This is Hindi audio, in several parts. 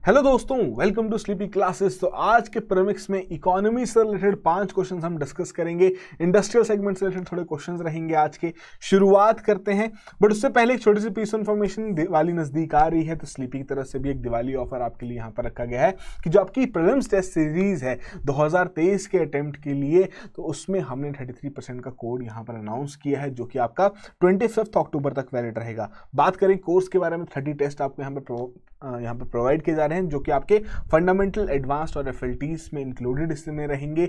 हेलो दोस्तों, वेलकम टू स्लीपी क्लासेस। तो आज के प्रीमिक्स में इकोनॉमी से रिलेटेड 5 क्वेश्चंस हम डिस्कस करेंगे। इंडस्ट्रियल सेगमेंट से रिलेटेड थोड़े क्वेश्चंस रहेंगे आज के। शुरुआत करते हैं, बट उससे पहले एक छोटी सी पीस ऑफ इन्फॉर्मेशन। दिवाली नजदीक आ रही है तो स्लीपी की तरफ से भी एक दिवाली ऑफर आपके लिए यहाँ पर रखा गया है कि जो आपकी प्रीलिम्स टेस्ट सीरीज है 2023 के अटेम्प्ट के लिए, तो उसमें हमने 33% का कोड यहाँ पर अनाउंस किया है, जो कि आपका 25 अक्टूबर तक वैलिड रहेगा। बात करें कोर्स के बारे में, 30 टेस्ट आपको यहाँ पर प्रोवाइड किए जा रहे हैं, जो कि आपके फंडामेंटल, एडवांस्ड और एफएलटीज में इंक्लूडेड इसमें रहेंगे।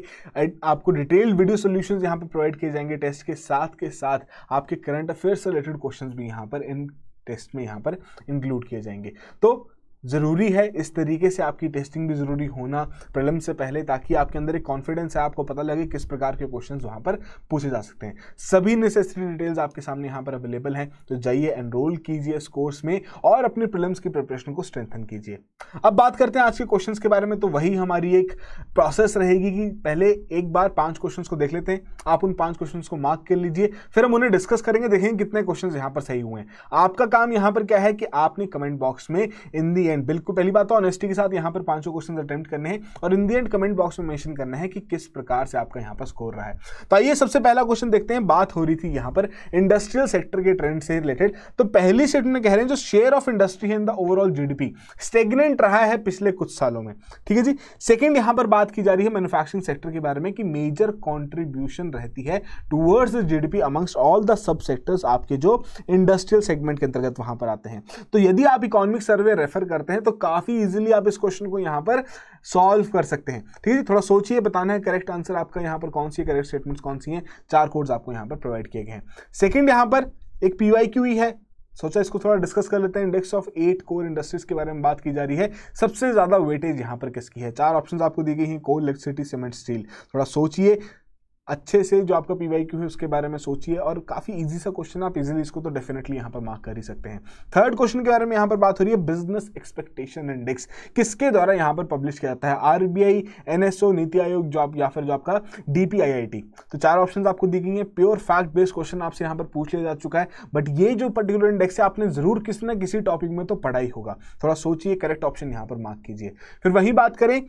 आपको डिटेल्ड वीडियो सॉल्यूशंस यहाँ पर प्रोवाइड किए जाएंगे टेस्ट के साथ आपके करंट अफेयर्स से रिलेटेड क्वेश्चंस भी यहाँ पर इन टेस्ट में यहाँ पर इंक्लूड किए जाएंगे। तो ज़रूरी है इस तरीके से आपकी टेस्टिंग भी ज़रूरी होना प्रीलिम से पहले, ताकि आपके अंदर एक कॉन्फिडेंस है, आपको पता लगे किस प्रकार के क्वेश्चंस वहाँ पर पूछे जा सकते हैं। सभी नेसेसरी डिटेल्स आपके सामने यहाँ पर अवेलेबल हैं, तो जाइए एनरोल कीजिए इस कोर्स में और अपनी प्रीलिम्स की प्रिपरेशन को स्ट्रेंथन कीजिए। अब बात करते हैं आज के क्वेश्चंस के बारे में। तो वही हमारी एक प्रोसेस रहेगी कि पहले एक बार 5 क्वेश्चंस को देख लेते हैं, आप उन 5 क्वेश्चंस को मार्क कर लीजिए, फिर हम उन्हें डिस्कस करेंगे, देखेंगे कितने क्वेश्चंस यहाँ पर सही हुए हैं। आपका काम यहाँ पर क्या है कि आपने कमेंट बॉक्स में इन दी एंड, बिल्कुल पहली बात तो ऑनेस्टी के साथ यहाँ पर 5 क्वेश्चन अटेम्प्ट करने हैं और इन दी एंड कमेंट बॉक्स में मेंशन करना है कि किस प्रकार से आपका यहाँ पर स्कोर रहा है। तो आइए सबसे पहला क्वेश्चन देखते हैं। बात हो रही थी यहाँ पर इंडस्ट्रियल सेक्टर के ट्रेंड से रिलेटेड। तो पहली स्टेटमेंट में कह रहे हैं जो शेयर ऑफ इंडस्ट्री है in the overall GDP stagnant रहा है पिछले कुछ सालों में। ठीक है जी। सेकंड यहाँ पर बात की जा रही है मैन्युफैक्चरिंग सेक्टर के बारे में कि मेजर कॉन्ट्रीब्यूशन रहती है towards the GDP amongst all the sub sectors आपके जो इंडस्ट्रियल सेगमेंट के अंतर्गत वहां पर आते हैं। तो यदि आप इकोनॉमिक सर्वे रेफर करते हैं तो काफी इजीली आप इस क्वेश्चन को यहां पर सॉल्व कर सकते हैं। ठीक है, थोड़ा सोचिए, बताना है करेक्ट आंसर आपका यहां पर कौन सी करेक्ट स्टेटमेंट्स कौन सी हैं। 4 कोड्स आपको यहां पर प्रोवाइड किए गए हैं। सेकंड यहां पर एक पीवाईक्यू है, सोचा इसको थोड़ा डिस्कस कर लेते हैं। इंडेक्स ऑफ 8 कोर इंडस्ट्रीज के बारे में बात की जा रही है। सबसे ज्यादा वेटेज यहां पर किसकी है? 4 ऑप्शंस आपको दी गई हैं, कोल, इलेक्ट्रिसिटी, सीमेंट, स्टील। थोड़ा सोचिए अच्छे से, जो आपका पीवाईक्यू है उसके बारे में सोचिए, और काफी इजी सा क्वेश्चन, आप इजीली इसको तो डेफिनेटली यहां पर मार्क कर ही सकते हैं। थर्ड क्वेश्चन के बारे में यहां पर बात हो रही है, बिजनेस एक्सपेक्टेशन इंडेक्स किसके द्वारा यहां पर पब्लिश किया जाता है? आरबीआई, एनएसओ, नीति आयोग, या फिर जो आपका डीपीआईआईटी। तो 4 ऑप्शंस आपको दी गई हैं। प्योर फैक्ट बेस्ड क्वेश्चन आपसे यहां पर पूछ लिया जा चुका है, बट ये जो पर्टिकुलर इंडेक्स है आपने जरूर किसी न किसी टॉपिक में तो पढ़ा ही होगा। थोड़ा सोचिए, करेक्ट ऑप्शन यहां पर मार्क कीजिए। फिर वही बात करें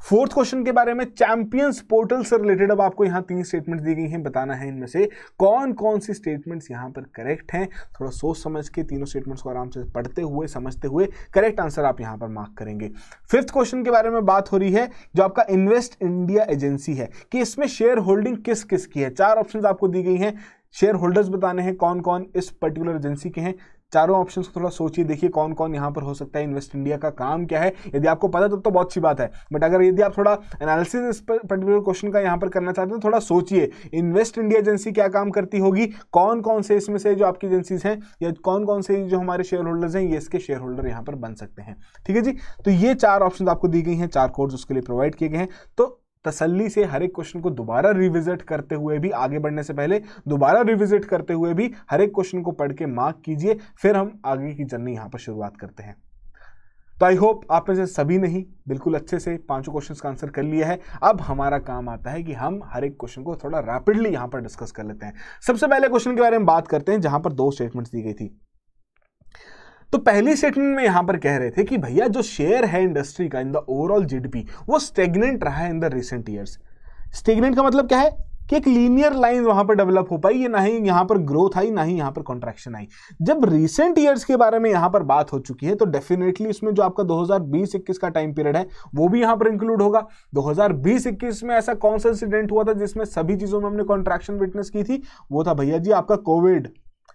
फोर्थ क्वेश्चन के बारे में, चैंपियंस पोर्टल से रिलेटेड। अब आपको यहां 3 स्टेटमेंट्स दी गई हैं, बताना है इनमें से कौन कौन सी स्टेटमेंट्स यहां पर करेक्ट हैं। थोड़ा सोच समझ के तीनों स्टेटमेंट्स को आराम से पढ़ते हुए, समझते हुए करेक्ट आंसर आप यहां पर मार्क करेंगे। फिफ्थ क्वेश्चन के बारे में बात हो रही है, जो आपका इन्वेस्ट इंडिया एजेंसी है, कि इसमें शेयर होल्डिंग किस किस की है। 4 ऑप्शन आपको दी गई हैं, शेयर होल्डर्स बताने हैं कौन कौन इस पर्टिकुलर एजेंसी के हैं। चारों ऑप्शंस को थोड़ा सोचिए, देखिए कौन कौन यहां पर हो सकता है, इन्वेस्ट इंडिया का काम क्या है। यदि आपको पता है तो बहुत अच्छी बात है, बट अगर यदि आप थोड़ा एनालिसिस इस पर्टिकुलर क्वेश्चन का यहां पर करना चाहते हैं तो थोड़ा सोचिए, इन्वेस्ट इंडिया एजेंसी क्या काम करती होगी, कौन कौन से इसमें से जो आपकी एजेंसीज हैं या कौन कौन से जो हमारे शेयर होल्डर्स हैं ये इसके शेयर होल्डर यहां पर बन सकते हैं। ठीक है जी। तो ये 4 ऑप्शन आपको दी गई हैं, 4 कोड्स उसके लिए प्रोवाइड किए गए हैं। तो तसल्ली से हर एक क्वेश्चन को दोबारा रिविजिट करते हुए भी, आगे बढ़ने से पहले दोबारा रिविजिट करते हुए भी हर एक क्वेश्चन को पढ़ के मार्क कीजिए, फिर हम आगे की जर्नी यहां पर शुरुआत करते हैं। तो आई होप आप में से सभी ने ही बिल्कुल अच्छे से 5 क्वेश्चंस का आंसर कर लिया है। अब हमारा काम आता है कि हम हर एक क्वेश्चन को थोड़ा रैपिडली यहां पर डिस्कस कर लेते हैं। सबसे पहले क्वेश्चन के बारे में बात करते हैं, जहां पर 2 स्टेटमेंट्स दी गई थी। तो पहली स्टेटमेंट में यहां पर कह रहे थे कि भैया जो शेयर है इंडस्ट्री का इन द ओवरऑल जीडीपी वो स्टेगनेंट रहा है in the recent years. Stagnant का मतलब क्या है कि एक लीनियर लाइन वहां पर डेवलप हो पाई, ये ना ही यहां पर ग्रोथ आई ना ही यहां पर कॉन्ट्रैक्शन आई। जब रिसेंट ईयर्स के बारे में यहां पर बात हो चुकी है तो डेफिनेटली इसमें जो आपका 2020-21 का टाइम पीरियड है वो भी यहां पर इंक्लूड होगा। 2020-21 में ऐसा कौन सा इंसिडेंट हुआ था जिसमें सभी चीजों में हमने कॉन्ट्रैक्शन विटनेस की थी? वो था भैया जी आपका कोविड।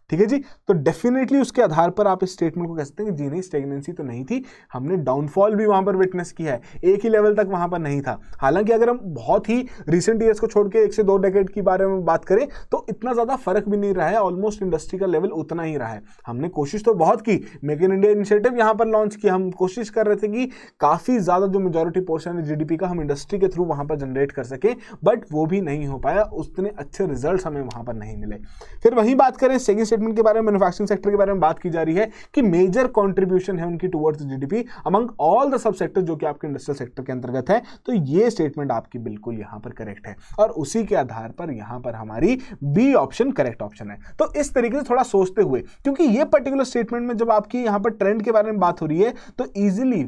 ठीक है जी। तो डेफिनेटली उसके आधार पर आप इस स्टेटमेंट को कह सकते हैं कि जी नहीं, स्टेगनेंसी तो नहीं थी, हमने डाउनफॉल भी वहां पर विटनेस किया है, एक ही लेवल तक वहां पर नहीं था। हालांकि अगर हम बहुत ही रिसेंट ईयर्स को छोड़ के 1 से 2 डेकेड के बारे में बात करें तो इतना ज्यादा फर्क भी नहीं रहा है, ऑलमोस्ट इंडस्ट्री का लेवल उतना ही रहा है। हमने कोशिश तो बहुत की, मेक इन इंडिया इनिशिएटिव यहां पर लॉन्च किया, हम कोशिश कर रहे थे कि काफी ज्यादा जो मेजॉरिटी पोर्शन है जीडीपी का हम इंडस्ट्री के थ्रू वहां पर जनरेट कर सके, बट वो भी नहीं हो पाया, उतने अच्छे रिजल्ट हमें वहां पर नहीं मिले। फिर वही बात करें सेकंड स्टेटमेंट के बारे में, मैन्युफैक्चरिंग सेक्टर के बारे में बात की जा रही है कि मेजर कंट्रीब्यूशन है उनकी towards GDP among all the sub sector, जो कि आपके इंडस्ट्रियल सेक्टर के अंतर्गत है। तो ये स्टेटमेंट आपकी बिल्कुल यहां पर करेक्ट है और उसी के आधार पर यहां पर हमारी बी ऑप्शन करेक्ट ऑप्शन है। तो इस तरीके से थोड़ा सोचते हुए, क्योंकि ये पर्टिकुलर स्टेटमेंट में जब आपकी यहां पर ट्रेंड के बारे में बात हो रही है तो इजीली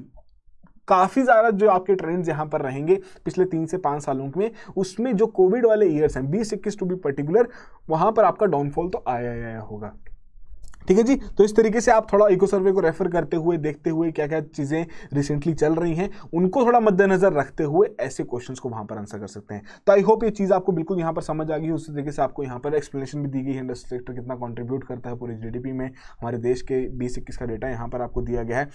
काफी ज्यादा जो आपके ट्रेंड्स यहाँ पर रहेंगे पिछले 3 से 5 सालों में, उसमें जो कोविड वाले ईयर्स हैं 2021 टू बी पर्टिकुलर, वहां पर आपका डाउनफॉल तो आया होगा। ठीक है जी। तो इस तरीके से आप थोड़ा इको सर्वे को रेफर करते हुए, देखते हुए क्या क्या चीजें रिसेंटली चल रही हैं, उनको थोड़ा मद्देनजर रखते हुए ऐसे क्वेश्चंस को वहां पर आंसर कर सकते हैं। तो आई होप ये चीज आपको बिल्कुल यहाँ पर समझ आ गई। उसी तरीके से आपको यहाँ पर एक्सप्लेनेशन भी दी गई है, इंडस्ट्रियल सेक्टर कितना कॉन्ट्रीब्यूट करता है पूरे जीडीपी में। हमारे देश के 2021 का डेटा यहाँ पर आपको दिया गया है।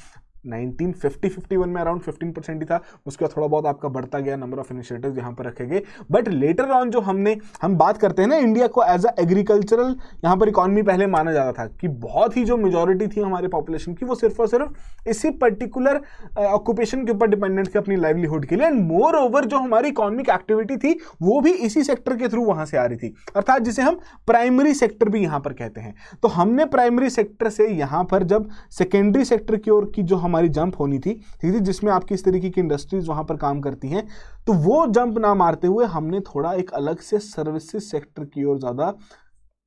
1950-51 में अराउंड 15% ही था, उसके बाद थोड़ा बहुत आपका बढ़ता गया, नंबर ऑफ इनिशिएटिव्स यहाँ पर रखे गए। बट लेटर ऑन जो हम बात करते हैं ना, इंडिया को एज अ एग्रीकल्चरल यहाँ पर इकोनॉमी पहले माना जाता था कि बहुत ही जो मेजॉरिटी थी हमारे पॉपुलेशन की, वो सिर्फ और सिर्फ इसी पर्टिकुलर ऑक्यूपेशन के ऊपर डिपेंडेंट थी अपनी लाइवलीहुड के लिए। एंड मोर ओवर जो हमारी इकोनॉमिक एक्टिविटी थी वो भी इसी सेक्टर के थ्रू वहां से आ रही थी, अर्थात जिसे हम प्राइमरी सेक्टर भी यहाँ पर कहते हैं। तो हमने प्राइमरी सेक्टर से यहाँ पर जब सेकेंडरी सेक्टर की ओर की जो हमारी जंप होनी थी, ठीक है, जिसमें आपकी इस तरीके की इंडस्ट्रीज वहां पर काम करती हैं, तो वो जंप ना मारते हुए हमने थोड़ा एक अलग से सर्विसेज सेक्टर की ओर ज्यादा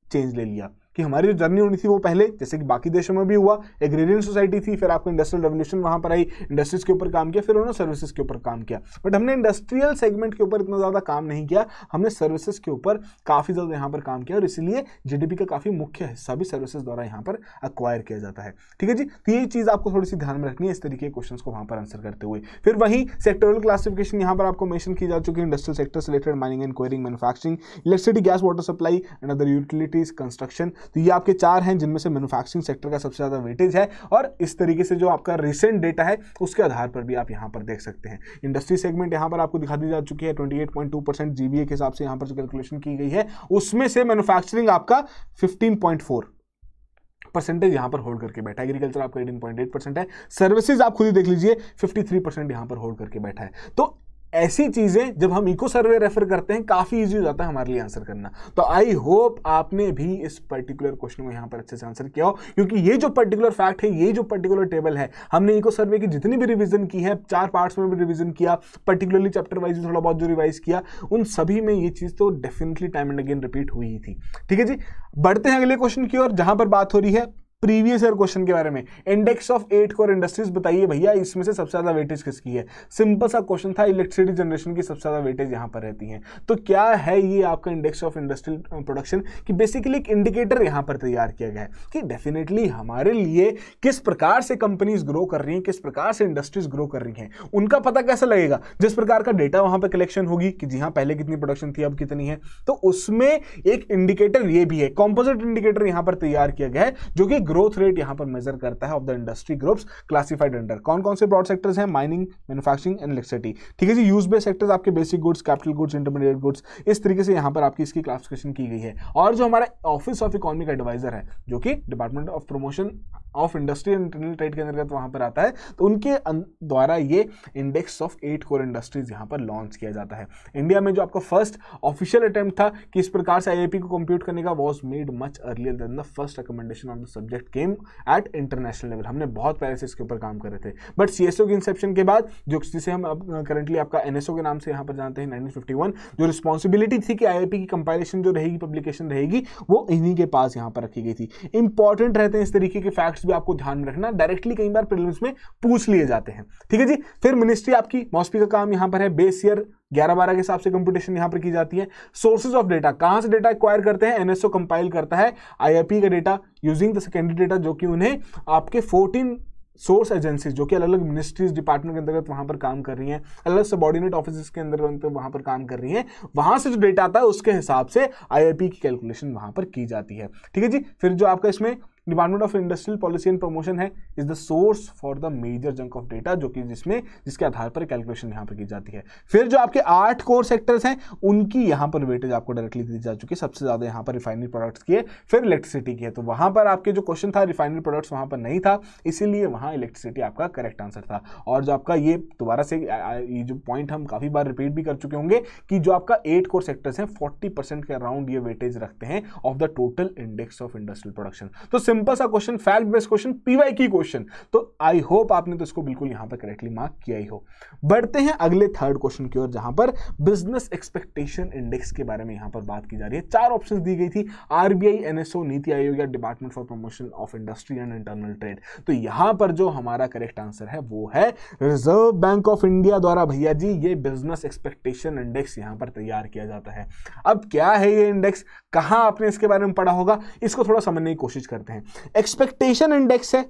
चेंज ले लिया। कि हमारी जो जर्नी होनी थी वो पहले जैसे कि बाकी देशों में भी हुआ, एग्रेरियन सोसाइटी थी, फिर आपको इंडस्ट्रियल रेवोल्यूशन वहां पर आई, इंडस्ट्रीज के ऊपर काम किया, फिर उन्होंने सर्विसेज के ऊपर काम किया। बट हमने इंडस्ट्रियल सेगमेंट के ऊपर इतना ज्यादा काम नहीं किया, हमने सर्विसेज के ऊपर काफी ज्यादा यहाँ पर काम किया, और इसलिए जीडीपी का काफी मुख्य हिस्सा भी सर्विसेज द्वारा यहाँ पर अक्वायर किया जाता है। ठीक है जी। तो ये चीज आपको थोड़ी सी ध्यान में रखनी है इस तरीके के क्वेश्चन को वहां पर आंसर करते हुए। फिर वही सेक्टरल क्लासिफिकेशन यहाँ पर आपको मेंशन की जा चुकी है, इंडस्ट्रियल सेक्टर से related mining and quarrying, manufacturing, electricity, gas, water supply and other utilities, construction. तो ये आपके 4 हैं जिनमें से मैन्युफैक्चरिंग सेक्टर का सबसे ज्यादा वेटेज है, और इस तरीके से जो आपका रिसेंट डेटा है उसके आधार पर भी आप यहां पर देख सकते हैं। इंडस्ट्री सेगमेंट यहां पर आपको दिखा दी जा चुकी है 28.2% जीबीए के हिसाब से यहां पर जो कैलकुलेशन की गई है, उसमें से मैन्युफैक्चरिंग आपका 15.4% यहां पर होल्ड करके बैठा है, एग्रीकल्चर आपका 18.8% है, सर्विसेज आप खुद ही देख लीजिए 53% यहां पर होल्ड करके बैठा है। तो ऐसी चीजें जब हम इको सर्वे रेफर करते हैं काफी इजी हो जाता है हमारे लिए आंसर करना। तो आई होप आपने भी इस पर्टिकुलर क्वेश्चन को यहां पर अच्छे से आंसर किया हो, क्योंकि ये जो पर्टिकुलर फैक्ट है, ये जो पर्टिकुलर टेबल है, हमने इको सर्वे की जितनी भी रिवीजन की है, 4 पार्ट्स में भी रिवीजन किया, पर्टिकुलरली चैप्टर वाइज थोड़ा बहुत जो रिवाइज किया, उन सभी में ये चीज तो definitely time and again repeat हुई ही थी। ठीक है जी। बढ़ते हैं अगले क्वेश्चन की ओर, जहां पर बात हो रही है प्रीवियस ईयर क्वेश्चन के बारे में। इंडेक्स ऑफ 8 कोर इंडस्ट्रीज, बताइए भैया इसमें से सबसे ज्यादा वेटेज किसकी है? सिंपल सा क्वेश्चन था, इलेक्ट्रिसिटी जनरेशन की सबसे ज्यादा वेटेज यहां पर रहती है। तो क्या है ये आपका इंडेक्स ऑफ इंडस्ट्रियल प्रोडक्शन, कि बेसिकली एक इंडिकेटर यहां पर तैयार किया गया है कि डेफिनेटली हमारे लिए किस प्रकार से कंपनीज ग्रो कर रही हैं, किस प्रकार से इंडस्ट्रीज ग्रो कर रही हैं, उनका पता कैसे लगेगा? जिस प्रकार का डेटा वहां पर कलेक्शन होगी कि जी हाँ पहले कितनी प्रोडक्शन थी, अब कितनी है, तो उसमें एक इंडिकेटर ये भी है, कॉम्पोजिट इंडिकेटर यहां पर तैयार किया गया है, जो कि ग्रोथ रेट यहां पर मेजर करता है of the industry groups classified under. कौन कौन से ब्रॉड सेक्टर्स हैं? Mining, manufacturing and electricity. ठीक है जी। यूज बेस्ड सेक्टर्स आपके basic goods, capital goods, intermediate goods, इस तरीके से यहां पर आपकी इसकी क्लासिफिकेशन की गई है। और जो हमारा ऑफिस ऑफ इकोनॉमिक एडवाइजर है, जो कि department of promotion of industry and internal trade के अंतर्गत वहां पर आता है, तो उनके द्वारा ये इंडेक्स ऑफ 8 कोर इंडस्ट्रीज यहां पर लॉन्च किया जाता है। इंडिया में जो आपका फर्स्ट ऑफिशियल अटेम्प्ट था कि इस प्रकार से आईआईपी को कंप्यूट करने का, was made much earlier than the first recommendation on the subject came at international level. हमने बहुत पहले से इसके ऊपर काम कर रहे थे, बट सीएसओ के इंसेप्शन के बाद, जो जिसे हम अब करंटली आपका एनएसओ के नाम से यहां पर जानते हैं, 1951, जो रिस्पॉन्सिबिलिटी थी कि आईआईपी की कंपाइलेशन जो रहेगी, पब्लिकेशन रहेगी, वो इन्हीं के पास यहां पर रखी गई थी। इंपॉर्टेंट रहते हैं इस तरीके के फैक्ट्स भी आपको ध्यान में रखना, डायरेक्टली कई बार प्रीलिम्स में पूछ लिए जाते हैं। ठीक है जी। फिर मिनिस्ट्री आपकी मॉस्पी का काम यहां पर है, बेस ईयर 11-12 के हिसाब से कंप्यूटेशन यहां पर की जाती है। सोर्सेज ऑफ डेटा, कहां से डेटा एक्वायर करते हैं? एनएसओ कंपाइल करता है आईआईपी का data using the secondary data, जो कि उन्हें आपके 14 सोर्स एजेंसीज, जो कि अलग अलग मिनिस्ट्रीज, डिपार्टमेंट के अंतर्गत वहां पर काम कर रही हैं, अलग सबऑर्डिनेट ऑफिस के अंदर वहां पर काम कर रही हैं, वहां से जो डेटा आता है उसके हिसाब से आईआईपी की कैलकुलेशन वहां पर की जाती है। ठीक है जी। फिर जो आपका इसमें department of industrial policy and promotion है, is the source for the major junk of data, जो कि जिसके आधार पर कैलकुलेशन यहां पर की जाती है। फिर जो आपके 8 कोर सेक्टर्स हैं, उनकी यहां पर वेटेज आपको डायरेक्टली दी जा चुकी है। सबसे ज्यादा यहां पर रिफाइनरी प्रोडक्ट्स की है, फिर इलेक्ट्रिसिटी की है। तो वहां पर आपके जो क्वेश्चन था, रिफाइनरी प्रोडक्ट्स वहां पर नहीं था, इसीलिए वहां इलेक्ट्रिसिटी आपका करेक्ट आंसर था। और जो आपका ये दोबारा से ये जो पॉइंट हम काफी बार रिपीट भी कर चुके होंगे कि जो आपका 8 कोर सेक्टर्स हैं 40% के अराउंड ये वेटेज रखते हैं of the total index of industrial production. तो सिंपल सा question, fact based question, PYQ question. तो आई होप आपने तो इसको बिल्कुल यहां पर करेक्टली मार्क किया ही हो। बढ़ते हैं अगले थर्ड क्वेश्चन की ओर, जहां पर बिजनेस एक्सपेक्टेशन इंडेक्स के बारे में यहां पर बात की जा रही है। 4 ऑप्शंस दी गई थी, आरबीआई, एनएसओ, नीति आयोग या department for promotion of industry and internal trade. तो यहां पर जो हमारा करेक्ट आंसर है वो है रिजर्व बैंक ऑफ इंडिया द्वारा भैया जी ये बिजनेस एक्सपेक्टेशन इंडेक्स यहां पर तैयार किया जाता है। अब क्या है ये इंडेक्स, कहां आपने इसके बारे में पढ़ा होगा, इसको थोड़ा समझने की कोशिश करते हैं। एक्सपेक्टेशन इंडेक्स है,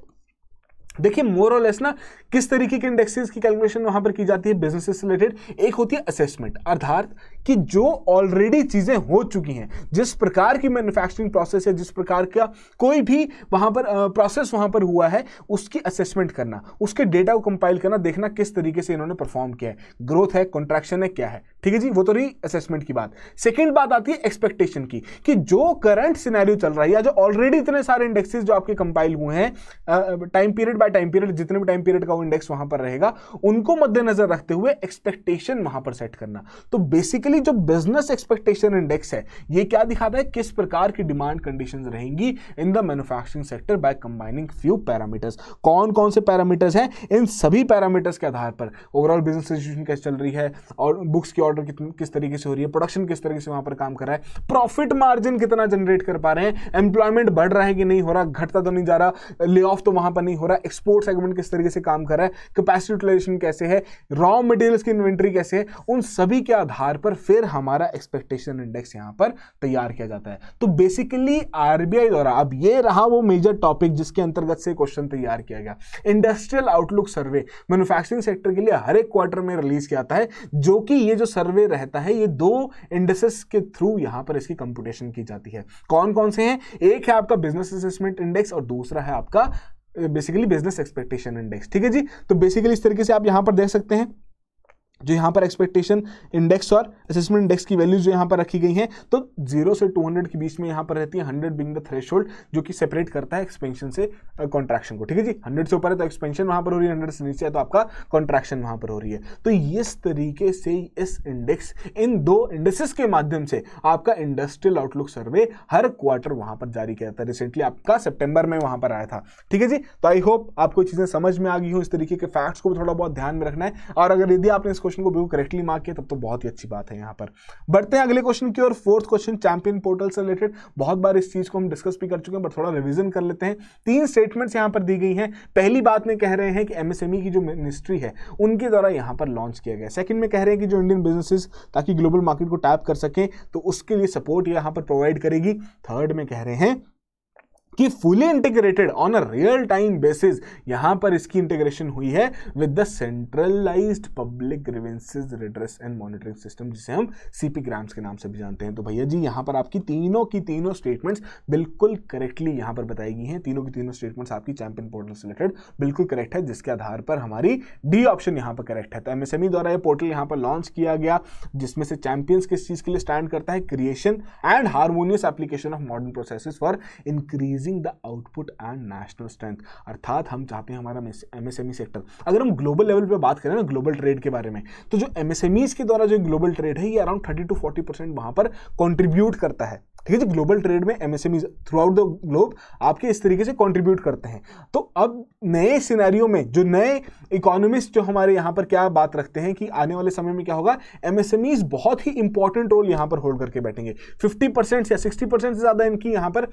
देखिए मोर और लेस ना किस तरीके के इंडेक्सेस की कैलकुलेशन वहां पर की जाती है बिजनेस से रिलेटेड। एक होती है असेसमेंट, अर्थात कि जो ऑलरेडी चीजें हो चुकी हैं, जिस प्रकार की मैन्युफैक्चरिंग प्रोसेस है, जिस प्रकार का कोई भी वहां पर प्रोसेस वहां पर हुआ है, उसकी असेसमेंट करना, उसके डेटा को कंपाइल करना, देखना किस तरीके से इन्होंने परफॉर्म किया है, ग्रोथ है, कॉन्ट्रैक्शन है, क्या है। ठीक है जी, वो तो रही असेसमेंट की बात। सेकेंड बात आती है एक्सपेक्टेशन की, कि जो करंट सिनेरियो चल रहा है या जो ऑलरेडी इतने सारे इंडेक्सेस जो आपके कंपाइल हुए हैं time period by time period, जितने भी टाइम पीरियड का वो इंडेक्स वहां पर रहेगा, उनको मद्देनजर रखते हुए एक्सपेक्टेशन वहां पर सेट करना। तो बेसिकली जो बिजनेस एक्सपेक्टेशन इंडेक्स है ये क्या दिखाता है, किस प्रकार की डिमांड कंडीशंस रहेंगी in the manufacturing sector by combining few parameters. कौन कौन से पैरामीटर्स हैं, इन सभी पैरामीटर्स के आधार पर ओवरऑल बिजनेस सिचुएशन कैसे चल रही है, और बुक्स की ऑर्डर किस तरीके से हो रही है, प्रोडक्शन किस तरीके से वहां पर काम कर रहा है, प्रॉफिट मार्जिन कितना जनरेट कर पा रहे हैं, एम्प्लॉयमेंट बढ़ रहा है कि नहीं हो रहा, घटता तो नहीं जा रहा, ले ऑफ तो वहां पर नहीं हो रहा, एक्सपोर्ट सेगमेंट किस तरीके से काम कर रहा है, कैपेसिटी यूटिलाइजेशन कैसे है, रॉ मटेरियल्स की इन्वेंटरी कैसे है, उन सभी के आधार पर फिर हमारा एक्सपेक्टेशन इंडेक्स यहां पर तैयार किया जाता है। तो बेसिकली आरबीआई द्वारा, अब ये रहा वो मेजर टॉपिक जिसके अंतर्गत से क्वेश्चन तैयार किया गया, इंडस्ट्रियल आउटलुक सर्वे मैन्युफैक्चरिंग सेक्टर के लिए हर एक क्वार्टर में रिलीज किया जाता है, जो कि ये जो सर्वे रहता है ये 2 इंडेक्सेस के थ्रू यहां पर इसकी कंप्यूटेशन की जाती है। कौन कौन से हैं, एक है आपका बिजनेस असेसमेंट इंडेक्स और दूसरा है आपका बेसिकली बिजनेस एक्सपेक्टेशन इंडेक्स। ठीक है जी, तो बेसिकली इस तरीके से आप यहां पर देख सकते हैं जो यहाँ पर एक्सपेक्टेशन इंडेक्स और असेसमेंट इंडेक्स की वैल्यूज जो यहाँ पर रखी गई हैं, तो 0 से 200 के बीच में यहाँ पर रहती है, 100 बीइंग द थ्रेशोल्ड जो कि सेपरेट करता है एक्सपेंशन से कॉन्ट्रैक्शन को। ठीक है जी, 100 से ऊपर है तो एक्सपेंशन वहाँ पर हो रही है, 100 से नीचे है तो आपका कॉन्ट्रैक्शन वहाँ पर हो रही है। तो इस तरीके से इस इंडेक्स, इन 2 इंडेक्सेस के माध्यम से आपका इंडस्ट्रियल आउटलुक सर्वे हर क्वार्टर वहाँ पर जारी किया जाता है। रिसेंटली आपका सितंबर में वहाँ पर आया था। ठीक है जी, तो आई होप आपको चीज़ें समझ में आ गई हो, इस तरीके के फैक्ट्स को भी थोड़ा बहुत ध्यान में रखना है, और अगर यदि आपने इस क्वेश्चन को बिल्कुल करेक्टली मार्क किया तब तो बहुत ही अच्छी बात है। यहां पर बढ़ते हैं अगले क्वेश्चन की ओर, फोर्थ क्वेश्चन चैंपियन पोर्टल से रिलेटेड। बहुत बार इस चीज को हम डिस्कस भी कर चुके हैं, बट थोड़ा रिवीजन कर लेते हैं। 3 स्टेटमेंट्स यहां पर दी गई हैं। पहली बात में कह रहे हैं कि एमएसएमई की जो मिनिस्ट्री है उनके द्वारा यहां पर लॉन्च किया गया। सेकंड में कह रहे हैं कि जो इंडियन बिजनेसेस ताकि ग्लोबल मार्केट को टैप कर सकें तो उसके लिए सपोर्ट यहां पर प्रोवाइड करेगी। थर्ड में कह रहे हैं कि fully integrated on a real time basis यहां पर इसकी इंटीग्रेशन हुई है with the centralised public grievances redress and monitoring system, जिसे हम सीपी ग्राम्स के नाम से भी जानते हैं। तो भैया जी यहां पर आपकी तीनों की तीनों स्टेटमेंट्स बिल्कुल करेक्टली यहां पर बताई गई हैं। तीनों की तीनों स्टेटमेंट्स आपकी चैंपियन पोर्टल से रिलेटेड बिल्कुल करेक्ट है, जिसके आधार पर हमारी डी ऑप्शन यहां पर करेक्ट है। तो एमएसएमई द्वारा यह पोर्टल यहां पर लॉन्च किया गया, जिसमें से चैंपियंस किस चीज के लिए स्टैंड करता है, creation and harmonious application of modern processes for increasing the output and national strength. अर्थात हम चाहते हैं हमारा एमएसएमई सेक्टर, अगर हम ग्लोबल लेवल पे बात करें ना ग्लोबल ट्रेड के बारे में, तो जो एमएसएमईज के द्वारा जो ग्लोबल ट्रेड है ये अराउंड 30 to 40% वहां पर कंट्रीब्यूट करता है। ठीक है जी, ग्लोबल ट्रेड में MSMEs through out the globe आपके इस तरीके से कंट्रीब्यूट करते हैं। तो अब नए सिनेरियो में जो नए इकोनॉमिस्ट जो हमारे यहाँ पर क्या बात रखते हैं कि आने वाले समय में क्या होगा, एमएसएमईज बहुत ही इंपॉर्टेंट रोल यहाँ पर होल्ड करके बैठेंगे। 50% या 60% से ज्यादा इनकी यहाँ पर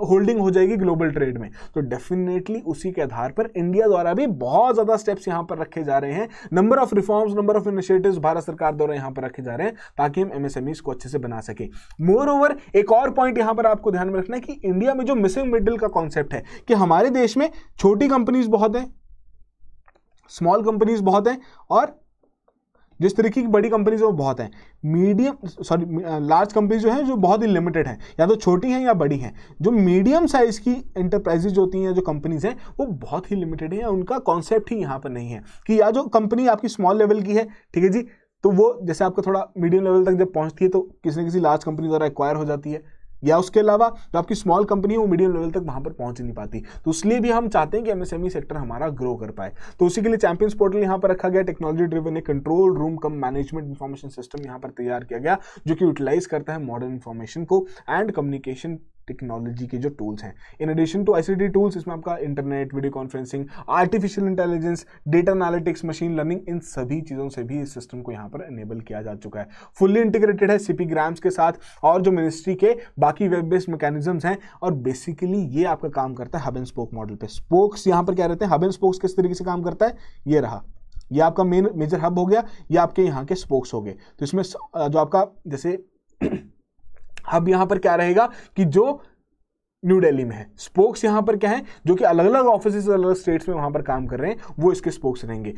होल्डिंग हो जाएगी ग्लोबल ट्रेड में। तो डेफिनेटली उसी के आधार पर इंडिया द्वारा भी बहुत ज्यादा स्टेप्स यहाँ पर रखे जा रहे हैं। Number of reforms, number of initiatives Bharat सरकार द्वारा यहाँ पर रखे जा रहे हैं ताकि हम एमएसएमईज को अच्छे से बना सके। मोर ओवर एक और पॉइंट यहां पर आपको ध्यान में रखना है कि इंडिया में जो मिसिंग मिडिल का कॉन्सेप्ट है कि हमारे देश में छोटी कंपनीज बहुत हैं, स्मॉल कंपनीज बहुत हैं, और जिस तरीके की बड़ी कंपनीज वो बहुत हैं, लार्ज कंपनीज जो हैं जो बहुत ही लिमिटेड हैं, या तो छोटी हैं या बड़ी हैं। जो मीडियम साइज की एंटरप्राइजेज होती हैं, जो कंपनीज हैं, वो बहुत ही लिमिटेड हैं, उनका कॉन्सेप्ट ही यहां पर नहीं है कि या जो कंपनी आपकी स्मॉल लेवल की है, ठीक है जी, तो वो जैसे आपका थोड़ा मीडियम लेवल तक जब पहुंचती है तो किसी न किसी लार्ज कंपनी द्वारा एक्वायर हो जाती है, या उसके अलावा जो आपकी स्मॉल कंपनी है वो मीडियम लेवल तक वहां पर पहुंच नहीं पाती। तो इसलिए भी हम चाहते हैं कि एमएसएमई सेक्टर हमारा ग्रो कर पाए। तो उसी के लिए चैंपियंस पोर्टल यहां पर रखा गया। टेक्नोलॉजी ड्रिवन एक control room cum management information system यहां पर तैयार किया गया, जो कि यूटिलाइज करता है मॉडर्न इंफॉर्मेशन को एंड कम्युनिकेशन टेक्नोलॉजी के जो टूल्स हैं। In addition to ICT tools, इसमें आपका internet, video conferencing, artificial intelligence, data analytics, machine learning, इन सभी चीज़ों से भी इस सिस्टम को यहाँ पर एनेबल किया जा चुका है। फुल्ली इंटीग्रेटेड है सीपी ग्राम्स के साथ और जो मिनिस्ट्री के बाकी वेब बेस्ड मैकेनिज्म्स हैं, और बेसिकली ये आपका काम करता है हब एंड स्पोक मॉडल पे। स्पोक्स यहाँ पर क्या रहते हैं, हब एंड स्पोक्स किस तरीके से काम करता है, ये रहा, ये आपका मेजर हब हो गया, ये आपके यहाँ के स्पोक्स हो गए। तो इसमें जो आपका जैसे हब यहाँ पर क्या रहेगा कि जो न्यू दिल्ली में है, स्पोक्स यहाँ पर क्या है जो कि अलग अलग ऑफिसेस अलग अलग स्टेट्स में वहां पर काम कर रहे हैं, वो इसके स्पोक्स रहेंगे।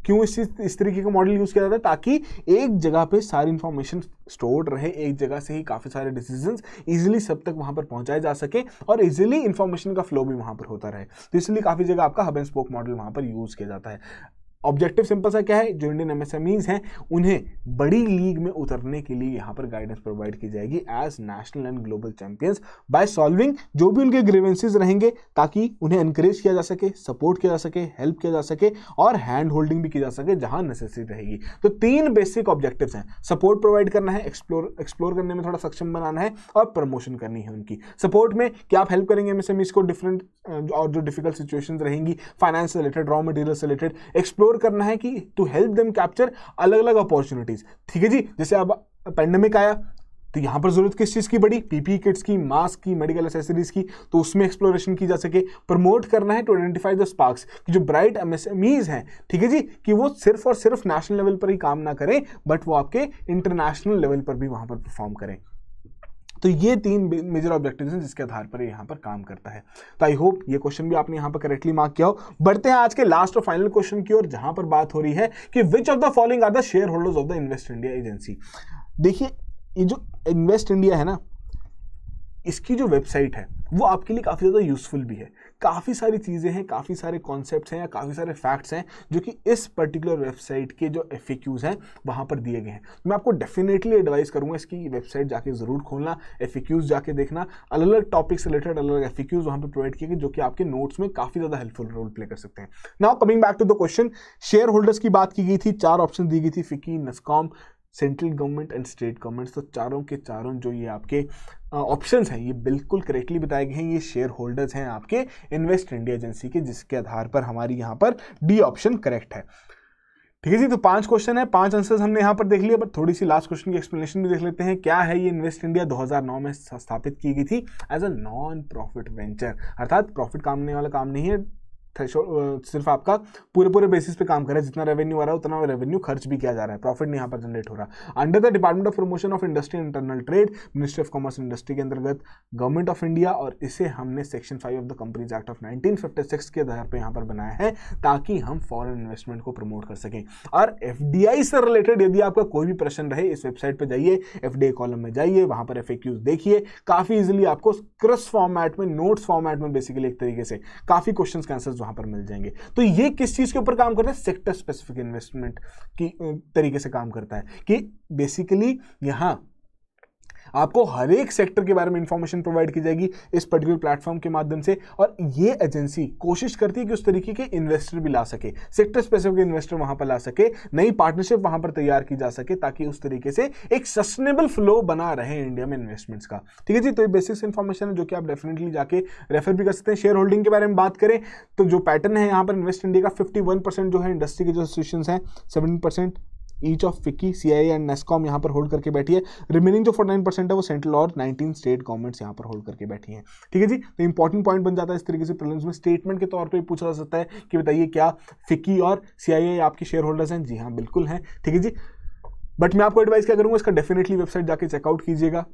क्यों इस तरीके का मॉडल यूज किया जाता है, ताकि एक जगह पे सारी इंफॉर्मेशन स्टोर्ड रहे, एक जगह से ही काफी सारे डिसीजंस इजीली सब तक वहां पर पहुंचाए जा सके और इजीली इंफॉर्मेशन का फ्लो भी वहां पर होता रहे। तो इसलिए काफी जगह आपका हब एंड स्पोक मॉडल वहां पर यूज किया जाता है। ऑब्जेक्टिव सिंपल सा क्या है, जो इंडियन एमएसएमईज हैं उन्हें बड़ी लीग में उतरने के लिए यहाँ पर गाइडेंस प्रोवाइड की जाएगी as national and global champions by solving जो भी उनके ग्रीवेंसेस रहेंगे, ताकि उन्हें एनकरेज किया जा सके, सपोर्ट किया जा सके, हेल्प किया जा सके और हैंड होल्डिंग भी की जा सके जहां नेसेसिटी रहेगी। तो 3 बेसिक ऑब्जेक्टिव्स हैं, सपोर्ट प्रोवाइड करना है, एक्सप्लोर करने में थोड़ा सक्षम बनाना है और प्रमोशन करनी है उनकी। सपोर्ट में क्या आप हेल्प करेंगे एमएसएमईज को डिफरेंट और जो डिफिकल्ट सिचुएशंस रहेंगी फाइनेंस से रिलेटेड, रॉ मटेरियल से रिलेटेड, एक्सप्लोर करना है कि टू हेल्प देम कैप्चर अलग अलग अपॉर्चुनिटीज। ठीक है जी, जैसे अब पेंडेमिक आया तो यहां पर जरूरत किस चीज की बड़ी, पीपीई किट्स की, मास्क की, मेडिकल एसेसरीज की, तो उसमें एक्सप्लोरेशन की जा सके। प्रमोट करना है टू आइडेंटिफाई द स्पार्क्स कि जो ब्राइट एमएसएमईज हैं, ठीक है जी, कि वो सिर्फ और सिर्फ नेशनल लेवल पर ही काम ना करें बट वो आपके इंटरनेशनल लेवल पर भी वहां पर परफॉर्म करें। तो ये 3 मेजर ऑब्जेक्टिव्स हैं जिसके आधार पर यहाँ पर काम करता है। तो आई होप ये क्वेश्चन भी आपने यहाँ पर करेक्टली मार्क किया हो। बढ़ते हैं आज के लास्ट और फाइनल क्वेश्चन की ओर, जहां पर बात हो रही है कि which of the following are the shareholders of the Invest India agency. देखिए ये जो इन्वेस्ट इंडिया है ना, इसकी जो वेबसाइट है वो आपके लिए काफ़ी ज़्यादा यूजफुल भी है। काफ़ी सारी चीज़ें हैं, काफ़ी सारे कॉन्सेप्ट्स हैं या काफ़ी सारे फैक्ट्स हैं जो कि इस पर्टिकुलर वेबसाइट के जो FAQs हैं वहाँ पर दिए गए हैं। मैं आपको डेफिनेटली एडवाइस करूँगा इसकी वेबसाइट जाके ज़रूर खोलना, FAQs जाके देखना, अलग अलग टॉपिक से रिलेटेड अलग अलग FAQs वहाँ पर प्रोवाइड किए गए जो कि आपके नोट्स में काफ़ी ज़्यादा हेल्पफुल रोल प्ले कर सकते हैं। Now coming back to the question, shareholders की बात की गई थी, 4 ऑप्शन दी गई थी, FICCI, NASSCOM, central government and state governments. तो चारों के चारों जो ये आपके ऑप्शंस हैं ये बिल्कुल करेक्टली बताए गए हैं, ये शेयर होल्डर्स हैं आपके इन्वेस्ट इंडिया एजेंसी के, जिसके आधार पर हमारी यहाँ पर डी ऑप्शन करेक्ट है। ठीक है जी, तो 5 क्वेश्चन है, 5 आंसर्स हमने यहाँ पर देख लिया, बट थोड़ी सी लास्ट क्वेश्चन की एक्सप्लेनेशन भी देख लेते हैं। क्या है ये इन्वेस्ट इंडिया? 2009 में स्थापित की गई थी as a non profit venture, अर्थात प्रॉफिट कामने वाला काम नहीं है, सिर्फ आपका पूरे बेसिस पे काम कर रहा है, जितना रेवेन्यू आ रहा है उतना रेवेन्यू खर्च भी किया जा रहा है, प्रॉफिट नहीं यहाँ पर जनरेट हो रहा। Under the department of promotion of industry and internal trade, ministry of commerce industry के अंतर्गत गवर्नमेंट ऑफ इंडिया, और इसे हमने section 5 of the companies act of 1956 के आधार पर यहाँ पर बनाया है ताकि हम फॉरेन इन्वेस्टमेंट को प्रमोट कर सकें। और FDI से रिलेटेड यदि आपका कोई भी प्रश्न रहे, इस वेबसाइट पर जाइए, FDI कॉलम में जाइए, वहां पर FAQs देखिए, काफी इजिली आपको क्रिस्प फॉर्मेट में, नोट्स फॉर्मेट में बेसिकली एक तरीके से काफी क्वेश्चन के आंसर्स वहां पर मिल जाएंगे। तो ये किस चीज के ऊपर काम करता है? सेक्टर स्पेसिफिक इन्वेस्टमेंट की तरीके से काम करता है कि बेसिकली यहां आपको हर एक सेक्टर के बारे में इंफॉर्मेशन प्रोवाइड की जाएगी इस पर्टिकुलर प्लेटफॉर्म के माध्यम से, और ये एजेंसी कोशिश करती है कि उस तरीके के इन्वेस्टर भी ला सके, सेक्टर स्पेसिफिक इन्वेस्टर वहां पर ला सके, नई पार्टनरशिप वहां पर तैयार की जा सके, ताकि उस तरीके से एक सस्टेनेबल फ्लो बना रहे इंडिया में इन्वेस्टमेंट्स का। ठीक है जी, तो ये बेसिक इन्फॉर्मेशन है जो कि आप डेफिनेटली जाके रेफर भी कर सकते हैं। शेयर होल्डिंग के बारे में बात करें तो जो पैटर्न है यहाँ पर इन्वेस्ट इंडिया का, 51% जो है इंडस्ट्री के जो एसोसिएशंस हैं, 17% each of FICCI, CII and NASSCOM यहाँ पर होल्ड करके बैठी है। रिमेनिंग जो 49% है वो सेंट्रल और 19 स्टेट गवर्नमेंट्स यहाँ पर होल्ड करके बैठी हैं। ठीक है जी, तो इंपॉर्टेंट पॉइंट बन जाता है इस तरीके से प्रीलिम्स में स्टेटमेंट के तौर पे पूछा जा सकता है कि बताइए क्या FICCI और CII आपके शेयर होल्डर्स हैं? जी हाँ, बिल्कुल हैं। ठीक है जी, बट मैं आपको एडवाइस क्या करूँगा, इसका डेफिनेटली वेबसाइट जाके चेकआउट कीजिएगा,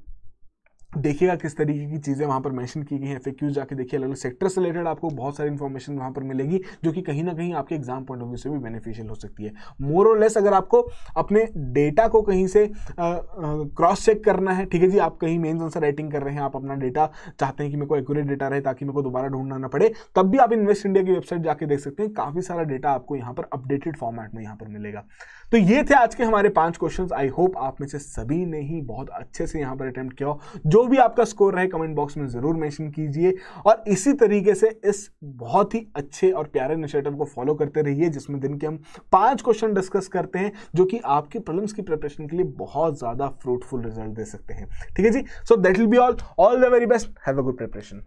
देखिएगा किस तरीके की चीज़ें वहाँ पर मेंशन की गई हैं, FAQs जाके देखिए, अलग अलग सेक्टर से रिलेटेड आपको बहुत सारी इन्फॉर्मेशन वहाँ पर मिलेगी जो कि कहीं ना कहीं आपके एग्जाम पॉइंट ऑफ व्यू से भी बेनिफिशियल हो सकती है। मोर और लेस अगर आपको अपने डेटा को कहीं से क्रॉस चेक करना है, ठीक है जी, आप कहीं मेंस आंसर राइटिंग कर रहे हैं, आप अपना डेटा चाहते हैं कि मेरे को एक्यूरेट डेटा रहे ताकि मेरे को दोबारा ढूंढना ना पड़े, तब भी आप इन्वेस्ट इंडिया की वेबसाइट जाके देख सकते हैं, काफ़ी सारा डेटा आपको यहाँ पर अपडेटेड फॉर्मेट में यहाँ पर मिलेगा। तो ये थे आज के हमारे 5 क्वेश्चंस। आई होप आप में से सभी ने ही बहुत अच्छे से यहाँ पर अटेम्प्ट किया हो। जो जो भी आपका स्कोर रहे कमेंट बॉक्स में जरूर मेंशन कीजिए, और इसी तरीके से इस बहुत ही अच्छे और प्यारे इनिशिएटिव को फॉलो करते रहिए, जिसमें दिन के हम 5 क्वेश्चन डिस्कस करते हैं जो कि आपकी प्रीलिम्स की प्रिपरेशन के लिए बहुत ज्यादा फ्रूटफुल रिजल्ट दे सकते हैं। ठीक है जी, so that will be all the very best, have a good preparation.